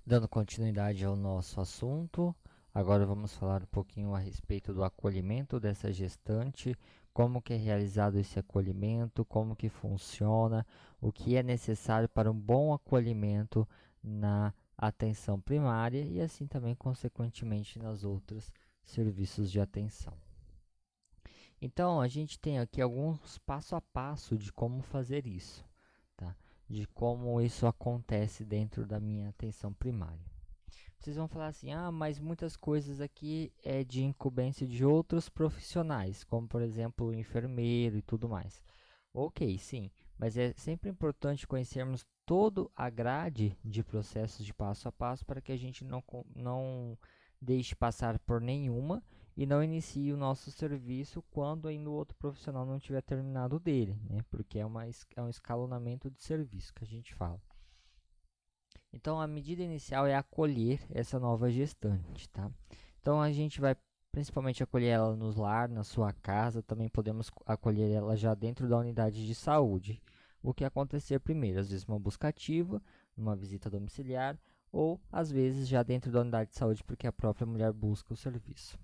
Dando continuidade ao nosso assunto, agora vamos falar um pouquinho a respeito do acolhimento dessa gestante, como que é realizado esse acolhimento, como que funciona, o que é necessário para um bom acolhimento na atenção primária e assim também, consequentemente, nas outras serviços de atenção. Então, a gente tem aqui alguns passo a passo de como fazer isso, tá? De como isso acontece dentro da minha atenção primária. Vocês vão falar assim, ah, mas muitas coisas aqui é de incumbência de outros profissionais, como por exemplo o enfermeiro e tudo mais. Ok, sim, mas é sempre importante conhecermos toda a grade de processos de passo a passo para que a gente não deixe passar por nenhuma e não inicie o nosso serviço quando ainda o outro profissional não tiver terminado dele, né? Porque é um escalonamento de serviço que a gente fala. Então, a medida inicial é acolher essa nova gestante, tá? Então, a gente vai principalmente acolher ela no lar, na sua casa, também podemos acolher ela já dentro da unidade de saúde. O que acontecer primeiro, às vezes uma busca ativa, uma visita domiciliar, ou às vezes já dentro da unidade de saúde, porque a própria mulher busca o serviço.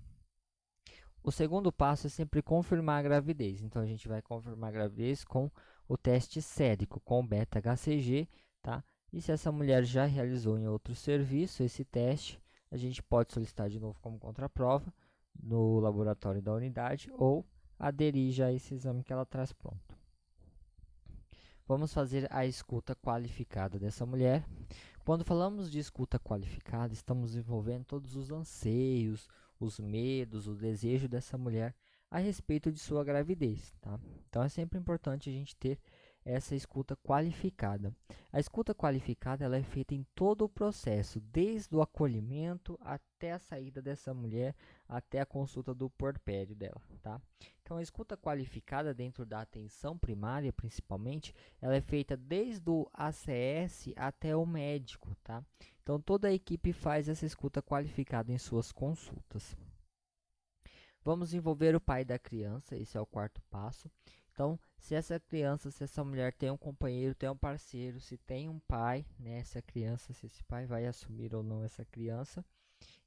O segundo passo é sempre confirmar a gravidez. Então, a gente vai confirmar a gravidez com o teste sérico, com o beta-HCG, tá? E se essa mulher já realizou em outro serviço esse teste, a gente pode solicitar de novo como contraprova no laboratório da unidade ou aderir já a esse exame que ela traz pronto. Vamos fazer a escuta qualificada dessa mulher. Quando falamos de escuta qualificada, estamos envolvendo todos os anseios, os medos, o desejo dessa mulher a respeito de sua gravidez, tá? Então é sempre importante a gente ter essa escuta qualificada. A escuta qualificada ela é feita em todo o processo, desde o acolhimento até a saída dessa mulher, até a consulta do puerpério dela, tá? Então a escuta qualificada dentro da atenção primária, principalmente, ela é feita desde o ACS até o médico, tá? Então toda a equipe faz essa escuta qualificada em suas consultas. Vamos envolver o pai da criança, esse é o quarto passo. Então, se essa criança, se essa mulher tem um companheiro, tem um parceiro, se tem um pai, né, essa criança, se esse pai vai assumir ou não essa criança,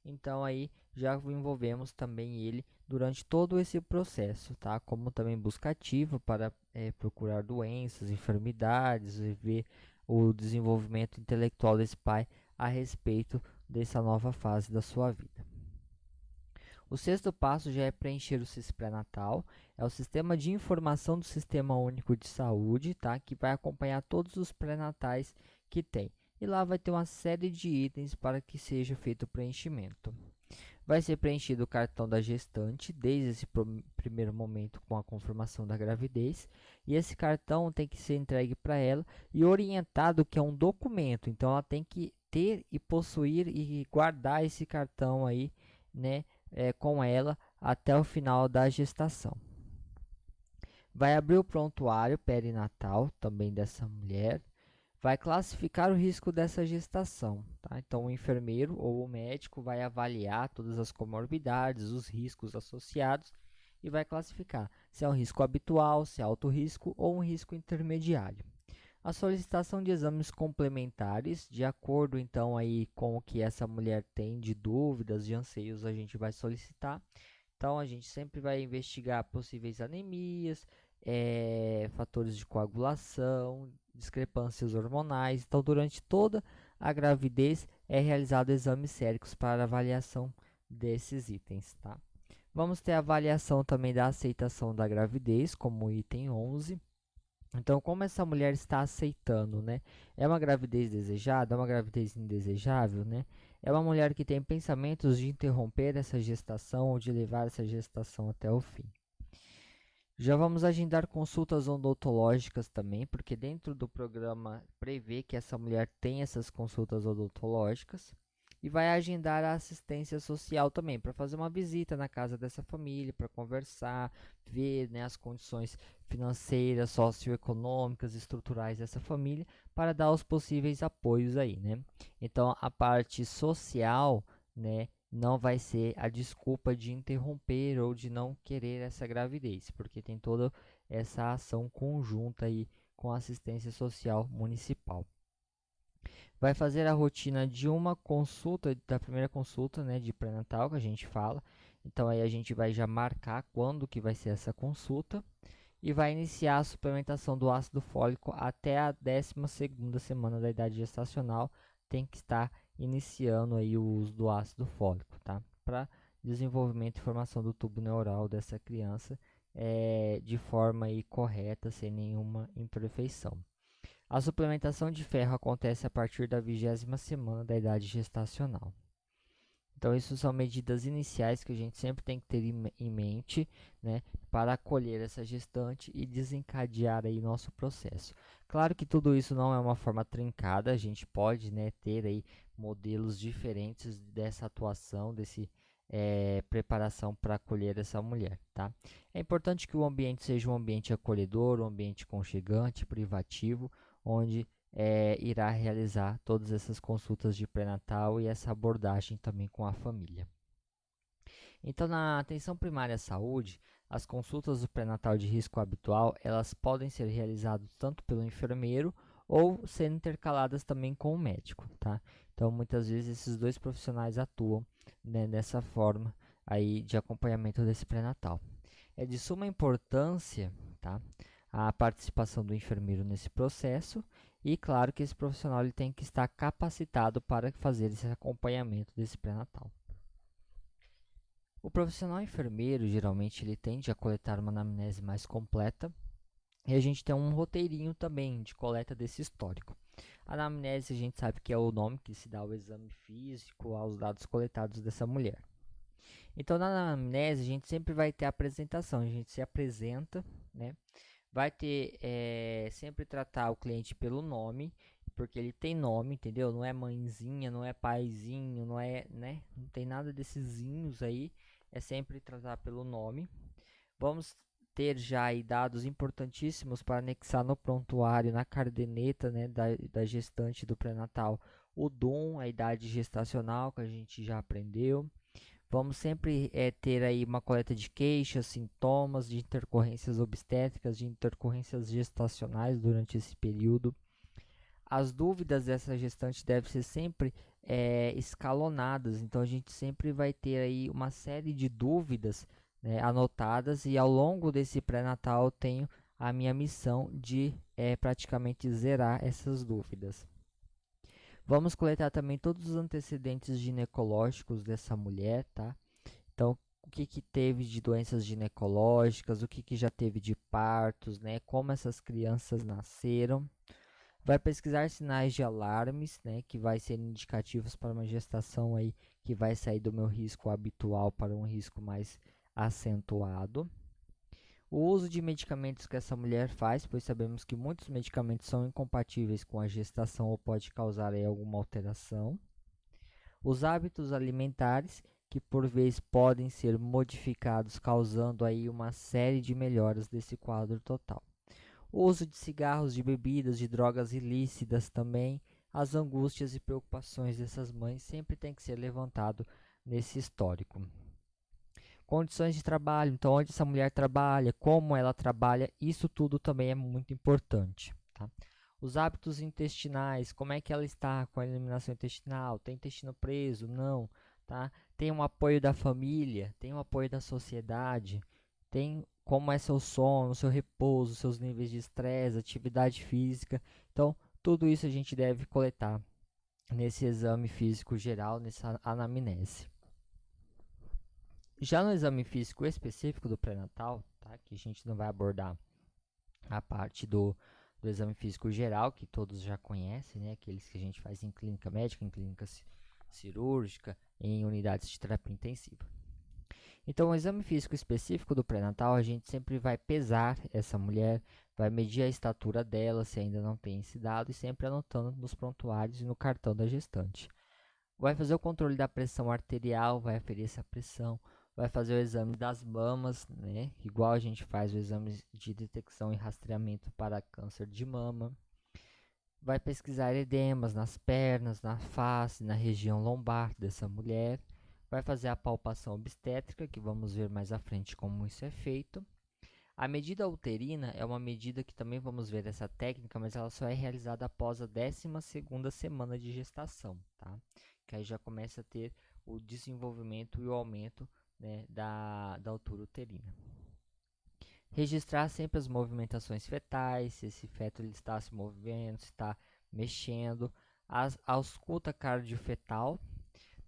então aí já envolvemos também ele durante todo esse processo, tá? Como também busca ativa para procurar doenças, enfermidades e ver o desenvolvimento intelectual desse pai a respeito dessa nova fase da sua vida. O sexto passo já é preencher o CIS pré-natal, é o sistema de informação do Sistema Único de Saúde, tá? Que vai acompanhar todos os pré-natais que tem. E lá vai ter uma série de itens para que seja feito o preenchimento. Vai ser preenchido o cartão da gestante desde esse primeiro momento com a confirmação da gravidez. E esse cartão tem que ser entregue para ela e orientado que é um documento. Então, ela tem que ter e possuir e guardar esse cartão aí, né, com ela até o final da gestação. Vai abrir o prontuário perinatal também dessa mulher. Vai classificar o risco dessa gestação, tá? Então, o enfermeiro ou o médico vai avaliar todas as comorbidades, os riscos associados e vai classificar se é um risco habitual, se é alto risco ou um risco intermediário. A solicitação de exames complementares, de acordo então aí com o que essa mulher tem de dúvidas, de anseios, a gente vai solicitar. Então, a gente sempre vai investigar possíveis anemias, fatores de coagulação, discrepâncias hormonais. Então, durante toda a gravidez, é realizado exames séricos para avaliação desses itens, tá? Vamos ter a avaliação também da aceitação da gravidez, como item 11. Então, como essa mulher está aceitando, né? É uma gravidez desejada, é uma gravidez indesejável, né? É uma mulher que tem pensamentos de interromper essa gestação ou de levar essa gestação até o fim. Já vamos agendar consultas odontológicas também, porque dentro do programa prevê que essa mulher tem essas consultas odontológicas. E vai agendar a assistência social também, para fazer uma visita na casa dessa família, para conversar, ver, né, as condições financeiras, socioeconômicas, estruturais dessa família, para dar os possíveis apoios aí, né? Então, a parte social, né, não vai ser a desculpa de interromper ou de não querer essa gravidez, porque tem toda essa ação conjunta aí com a assistência social municipal. vai fazer a rotina de uma consulta, da primeira consulta, né, de pré-natal que a gente fala. Então aí a gente vai já marcar quando que vai ser essa consulta e vai iniciar a suplementação do ácido fólico até a 12ª semana da idade gestacional. Tem que estar iniciando aí o uso do ácido fólico, tá? Para desenvolvimento e formação do tubo neural dessa criança de forma aí correta, sem nenhuma imperfeição. A suplementação de ferro acontece a partir da 20ª semana da idade gestacional. Então, isso são medidas iniciais que a gente sempre tem que ter em mente, né, para acolher essa gestante e desencadear aí nosso processo. Claro que tudo isso não é uma forma trincada, a gente pode, né, ter aí modelos diferentes dessa atuação, desse preparação para acolher essa mulher, tá? É importante que o ambiente seja um ambiente acolhedor, um ambiente aconchegante, privativo, onde irá realizar todas essas consultas de pré-natal e essa abordagem também com a família. Então, na atenção primária à saúde, as consultas do pré-natal de risco habitual, elas podem ser realizadas tanto pelo enfermeiro ou ser intercaladas também com o médico, tá? Então, muitas vezes esses dois profissionais atuam, né, dessa forma aí de acompanhamento desse pré-natal. É de suma importância, tá, a participação do enfermeiro nesse processo e, claro, que esse profissional ele tem que estar capacitado para fazer esse acompanhamento desse pré-natal. O profissional enfermeiro, geralmente, ele tende a coletar uma anamnese mais completa e a gente tem um roteirinho também de coleta desse histórico. A anamnese, a gente sabe que é o nome que se dá ao exame físico, aos dados coletados dessa mulher. Então, na anamnese, a gente sempre vai ter a apresentação, a gente se apresenta, né? Vai ter, sempre tratar o cliente pelo nome, porque ele tem nome, entendeu? Não é mãezinha, não é paizinho, não é, né? Não tem nada desses zinhos aí, é sempre tratar pelo nome. Vamos ter já aí dados importantíssimos para anexar no prontuário, na caderneta, né, da gestante do pré-natal, o DOM, a idade gestacional, que a gente já aprendeu. Vamos sempre ter aí uma coleta de queixas, sintomas, de intercorrências obstétricas, de intercorrências gestacionais durante esse período. As dúvidas dessa gestante devem ser sempre escalonadas, então a gente sempre vai ter aí uma série de dúvidas, né, anotadas, e ao longo desse pré-natal eu tenho a minha missão de praticamente zerar essas dúvidas. Vamos coletar também todos os antecedentes ginecológicos dessa mulher, tá? Então, o que que teve de doenças ginecológicas, o que que já teve de partos, né? Como essas crianças nasceram. Vai pesquisar sinais de alarmes, né? Que vai ser indicativos para uma gestação aí que vai sair do meu risco habitual para um risco mais acentuado. O uso de medicamentos que essa mulher faz, pois sabemos que muitos medicamentos são incompatíveis com a gestação ou pode causar aí alguma alteração. Os hábitos alimentares, que por vezes podem ser modificados, causando aí uma série de melhoras desse quadro total. O uso de cigarros, de bebidas, de drogas ilícitas também, as angústias e preocupações dessas mães sempre tem que ser levantado nesse histórico. Condições de trabalho, então onde essa mulher trabalha, como ela trabalha, isso tudo também é muito importante, tá? Os hábitos intestinais, como é que ela está com a eliminação intestinal, tem intestino preso, não, tá? Tem um apoio da família, tem um apoio da sociedade, tem como é seu sono, seu repouso, seus níveis de estresse, atividade física, então tudo isso a gente deve coletar nesse exame físico geral, nessa anamnese. Já no exame físico específico do pré-natal, tá, que a gente não vai abordar a parte do exame físico geral, que todos já conhecem, né, aqueles que a gente faz em clínica médica, em clínica cirúrgica, em unidades de terapia intensiva. Então, o exame físico específico do pré-natal, a gente sempre vai pesar essa mulher, vai medir a estatura dela, se ainda não tem esse dado, e sempre anotando nos prontuários e no cartão da gestante. Vai fazer o controle da pressão arterial, vai aferir essa pressão, vai fazer o exame das mamas, né? Igual a gente faz o exame de detecção e rastreamento para câncer de mama. Vai pesquisar edemas nas pernas, na face, na região lombar dessa mulher. Vai fazer a palpação obstétrica, que vamos ver mais à frente como isso é feito. A medida uterina é uma medida que também vamos ver essa técnica, mas ela só é realizada após a 12ª semana de gestação, tá? Que aí já começa a ter o desenvolvimento e o aumento, né, da altura uterina. Registrar sempre as movimentações fetais, se esse feto ele está se movendo, se está mexendo. A ausculta cardiofetal,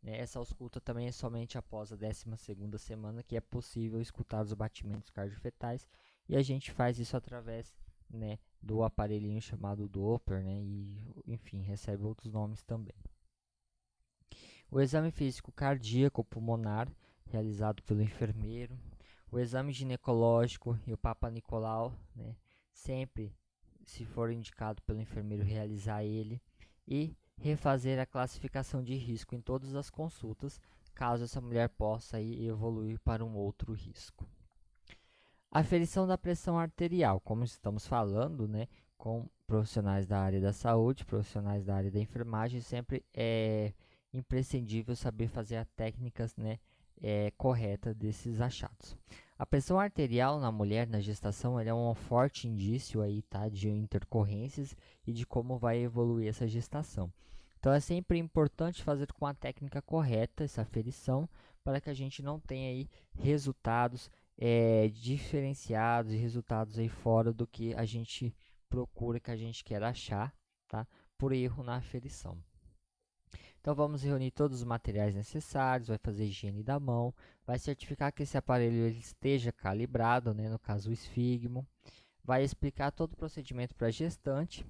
né? Essa ausculta também é somente após a 12ª semana que é possível escutar os batimentos cardiofetais, e a gente faz isso através, né, do aparelhinho chamado Doppler, né, e enfim, recebe outros nomes também. O exame físico cardíaco pulmonar, realizado pelo enfermeiro. O exame ginecológico e o Papa Nicolau, né, sempre, se for indicado pelo enfermeiro, realizar ele. E refazer a classificação de risco em todas as consultas, caso essa mulher possa evoluir para um outro risco. Aferição da pressão arterial, como estamos falando, né, com profissionais da área da saúde, profissionais da área da enfermagem, sempre é imprescindível saber fazer a técnicas, né, correta desses achados. A pressão arterial na mulher na gestação é um forte indício aí, tá, de intercorrências e de como vai evoluir essa gestação. Então é sempre importante fazer com a técnica correta essa aferição para que a gente não tenha aí resultados diferenciados e resultados aí fora do que a gente procura, que a gente quer achar, tá, por erro na aferição. Então vamos reunir todos os materiais necessários, vai fazer higiene da mão, vai certificar que esse aparelho ele esteja calibrado, né, no caso o esfigmo, vai explicar todo o procedimento para a gestante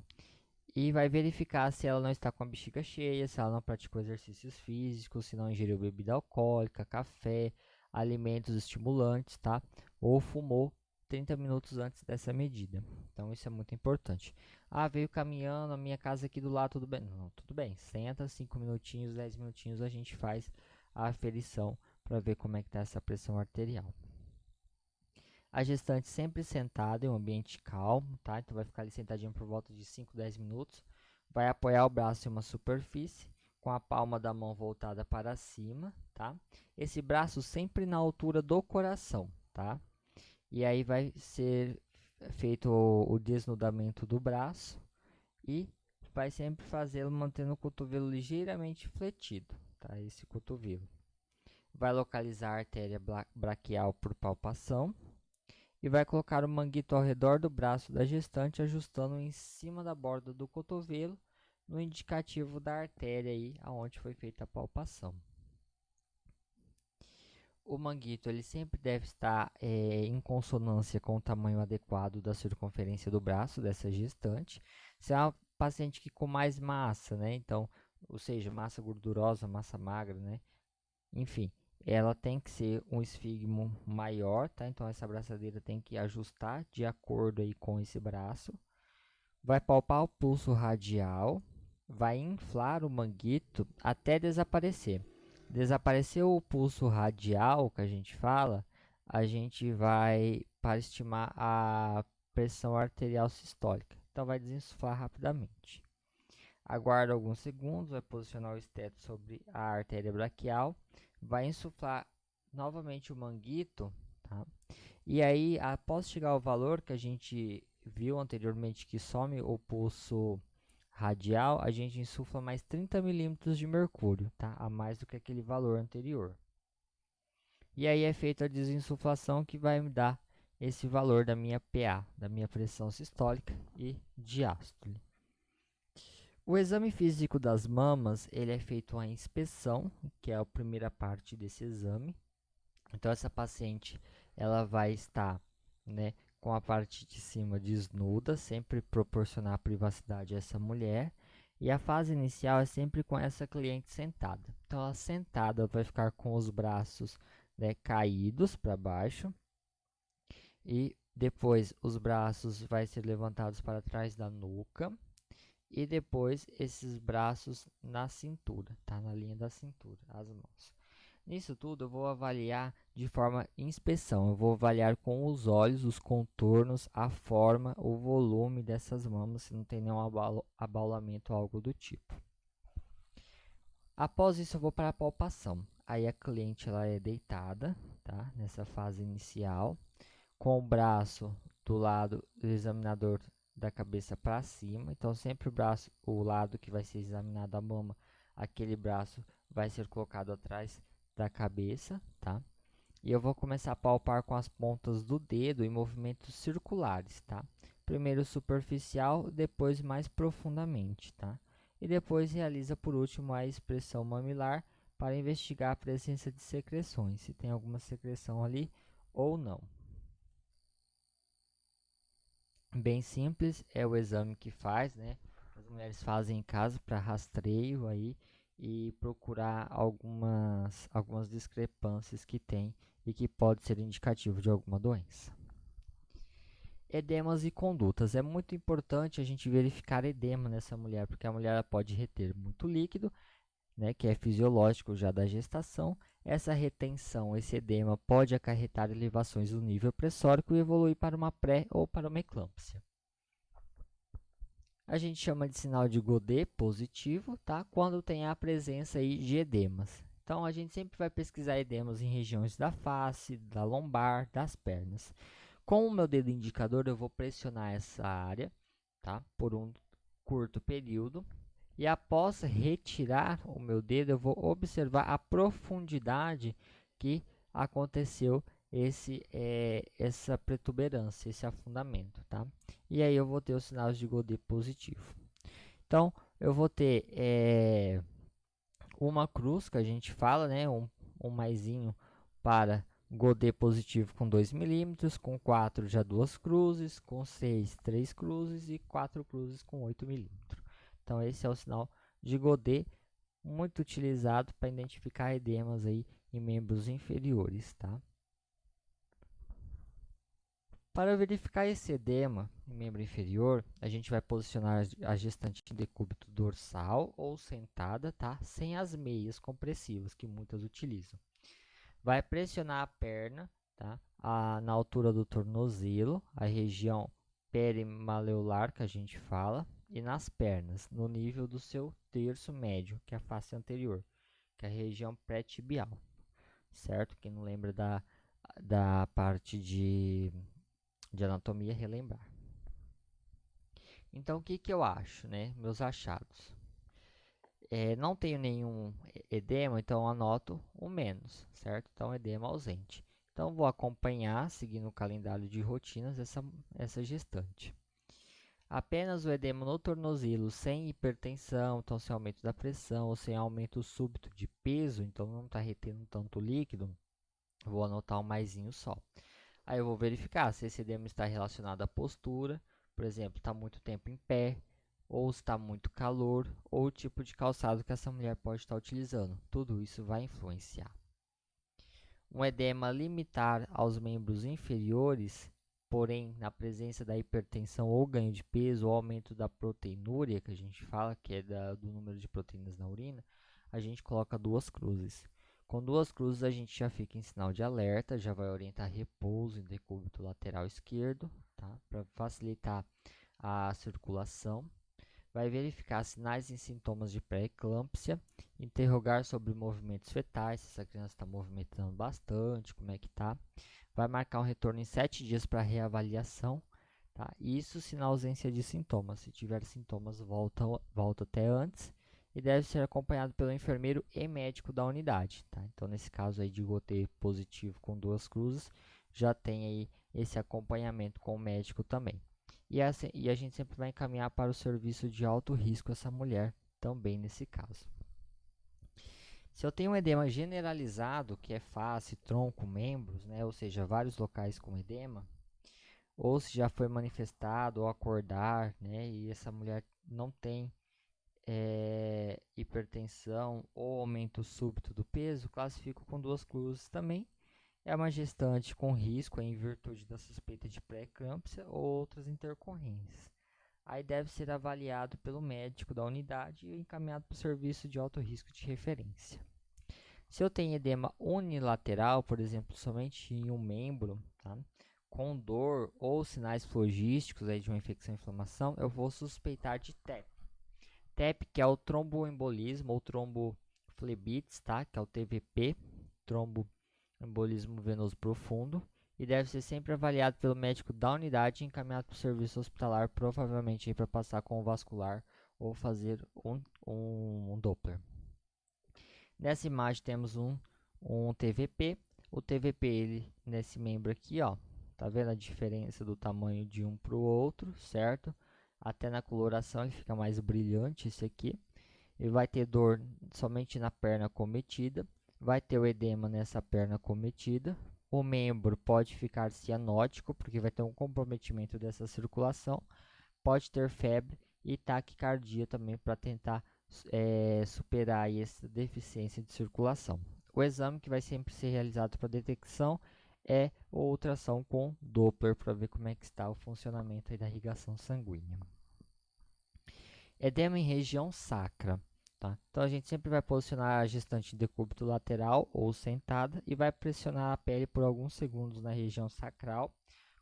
e vai verificar se ela não está com a bexiga cheia, se ela não praticou exercícios físicos, se não ingeriu bebida alcoólica, café, alimentos estimulantes, tá? Ou fumou 30 minutos antes dessa medida. Então isso é muito importante. Ah, veio caminhando, a minha casa aqui do lado, tudo bem? Não, tudo bem. Senta, 5 minutinhos, 10 minutinhos, a gente faz a aferição para ver como é que está essa pressão arterial. A gestante sempre sentada em um ambiente calmo, tá? Então vai ficar ali sentadinho por volta de 5, 10 minutos. Vai apoiar o braço em uma superfície, com a palma da mão voltada para cima, tá? Esse braço sempre na altura do coração, tá? E aí vai ser feito o desnudamento do braço e vai sempre fazê-lo mantendo o cotovelo ligeiramente fletido, tá? Esse cotovelo. Vai localizar a artéria braquial por palpação e vai colocar o manguito ao redor do braço da gestante, ajustando em cima da borda do cotovelo, no indicativo da artéria aí, aonde foi feita a palpação. O manguito ele sempre deve estar em consonância com o tamanho adequado da circunferência do braço dessa gestante. Se é uma paciente que com mais massa, né? Então, ou seja, massa gordurosa, massa magra, né? Enfim, ela tem que ser um esfigmo maior, tá? Então essa braçadeira tem que ajustar de acordo aí com esse braço. Vai palpar o pulso radial, vai inflar o manguito até desaparecer. Desapareceu o pulso radial que a gente fala, a gente vai para estimar a pressão arterial sistólica. Então vai desinsuflar rapidamente. Aguarda alguns segundos, vai posicionar o esteto sobre a artéria braquial, vai insuflar novamente o manguito, tá? E aí, após chegar ao valor que a gente viu anteriormente, que some o pulso radial, a gente insufla mais 30 milímetros de mercúrio, tá? A mais do que aquele valor anterior. E aí é feita a desinsuflação que vai me dar esse valor da minha PA, da minha pressão sistólica e diástole. O exame físico das mamas, ele é feito a inspeção, que é a primeira parte desse exame. Então essa paciente, ela vai estar, né, com a parte de cima desnuda, sempre proporcionar privacidade a essa mulher. E a fase inicial é sempre com essa cliente sentada. Então ela sentada vai ficar com os braços, né, caídos para baixo e depois os braços vai ser levantados para trás da nuca. E depois esses braços na cintura, tá? Na linha da cintura, as mãos. Nisso tudo eu vou avaliar de forma inspeção. Eu vou avaliar com os olhos, os contornos, a forma, o volume dessas mamas, se não tem nenhum abaulamento ou algo do tipo. Após isso eu vou para a palpação. Aí a cliente ela é deitada, tá? Nessa fase inicial, com o braço do lado do examinador da cabeça para cima. Então, sempre o lado que vai ser examinado a mama, aquele braço vai ser colocado atrás da cabeça, tá? E eu vou começar a palpar com as pontas do dedo em movimentos circulares, tá? Primeiro superficial, depois mais profundamente, tá? E depois realiza por último a expressão mamilar para investigar a presença de secreções, se tem alguma secreção ali ou não. Bem simples, é o exame que faz, né? As mulheres fazem em casa para rastreio aí e procurar algumas discrepâncias que tem e que pode ser indicativo de alguma doença. Edemas e condutas. É muito importante a gente verificar edema nessa mulher, porque a mulher pode reter muito líquido, né, que é fisiológico já da gestação. Essa retenção, esse edema, pode acarretar elevações do nível pressórico e evoluir para uma pré ou para uma eclâmpsia. A gente chama de sinal de Godet positivo, tá? Quando tem a presença aí de edemas. Então, a gente sempre vai pesquisar edemas em regiões da face, da lombar, das pernas. Com o meu dedo indicador, eu vou pressionar essa área, tá? Por um curto período. E após retirar o meu dedo, eu vou observar a profundidade que aconteceu essa protuberância, esse afundamento, tá? E aí eu vou ter os sinais de Godet positivo. Então, eu vou ter uma cruz, que a gente fala, né? Um maisinho para Godet positivo com 2 milímetros, com 4 já 2 cruzes, com 6, 3 cruzes e 4 cruzes com 8 milímetros. Então, esse é o sinal de Godet, muito utilizado para identificar edemas aí em membros inferiores, tá? Para verificar esse edema em membro inferior, a gente vai posicionar a gestante em decúbito dorsal ou sentada, tá? Sem as meias compressivas que muitas utilizam. Vai pressionar a perna, tá? Na altura do tornozelo, a região perimaleolar que a gente fala, e nas pernas, no nível do seu terço médio, que é a face anterior, que é a região pré-tibial, certo? Quem não lembra da parte de anatomia, relembrar. Então, o que eu acho, né? Meus achados. Não tenho nenhum edema, então anoto o menos, certo? Então, edema ausente. Então, vou acompanhar, seguindo o calendário de rotinas, essa gestante. Apenas o edema no tornozelo, sem hipertensão, então sem aumento da pressão, ou sem aumento súbito de peso, então não está retendo tanto líquido, vou anotar um maisinho só. Aí eu vou verificar se esse edema está relacionado à postura, por exemplo, está muito tempo em pé, ou está muito calor, ou o tipo de calçado que essa mulher pode estar utilizando. Tudo isso vai influenciar. Um edema limitar aos membros inferiores, porém, na presença da hipertensão ou ganho de peso ou aumento da proteinúria, que a gente fala, que é do número de proteínas na urina, a gente coloca 2 cruzes. Com 2 cruzes, a gente já fica em sinal de alerta, já vai orientar repouso em decúbito lateral esquerdo, tá? Para facilitar a circulação. Vai verificar sinais e sintomas de pré-eclâmpsia, interrogar sobre movimentos fetais, se essa criança está movimentando bastante, como é que tá. Vai marcar um retorno em 7 dias para reavaliação, tá? Isso se na ausência de sintomas. Se tiver sintomas, volta até antes e deve ser acompanhado pelo enfermeiro e médico da unidade, tá? Então, nesse caso aí de Gotet positivo com 2 cruzes, já tem aí esse acompanhamento com o médico também. E a gente sempre vai encaminhar para o serviço de alto risco essa mulher também nesse caso. Se eu tenho um edema generalizado, que é face, tronco, membros, né, ou seja, vários locais com edema, ou se já foi manifestado ou acordar, né, e essa mulher não tem hipertensão ou aumento súbito do peso, classifico com 2 cruzes também. É uma gestante com risco em virtude da suspeita de pré-eclâmpsia ou outras intercorrências. Aí deve ser avaliado pelo médico da unidade e encaminhado para o serviço de alto risco de referência. Se eu tenho edema unilateral, por exemplo, somente em um membro, tá? Com dor ou sinais flogísticos aí de uma infecção e inflamação, eu vou suspeitar de TEP. TEP, que é o tromboembolismo ou tromboflebites, tá? Que é o TVP, tromboembolismo venoso profundo, e deve ser sempre avaliado pelo médico da unidade e encaminhado para o serviço hospitalar, provavelmente para passar com o vascular ou fazer um Doppler. Nessa imagem temos um TVP. O TVP, ele, nesse membro aqui, ó, tá vendo a diferença do tamanho de um para o outro, certo? Até na coloração ele fica mais brilhante esse aqui. Ele vai ter dor somente na perna cometida, vai ter o edema nessa perna cometida. O membro pode ficar cianótico, porque vai ter um comprometimento dessa circulação. Pode ter febre e taquicardia também para tentar superar essa deficiência de circulação. O exame que vai sempre ser realizado para detecção é o ultrassom com Doppler para ver como é que está o funcionamento aí da irrigação sanguínea. Edema em região sacra. Tá? Então a gente sempre vai posicionar a gestante em decúbito lateral ou sentada e vai pressionar a pele por alguns segundos na região sacral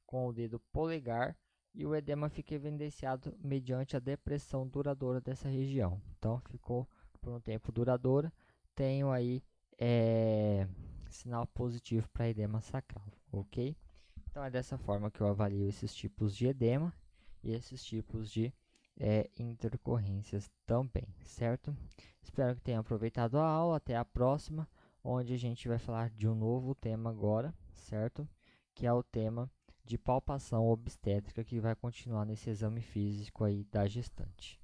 com o dedo polegar, e o edema fica evidenciado mediante a depressão duradoura dessa região. Então ficou por um tempo duradoura. Tenho aí sinal positivo para edema sacral, ok? Então é dessa forma que eu avalio esses tipos de edema e esses tipos de intercorrências também, certo? Espero que tenham aproveitado a aula. Até a próxima, onde a gente vai falar de um novo tema agora, certo? Que é o tema de palpação obstétrica, que vai continuar nesse exame físico aí da gestante.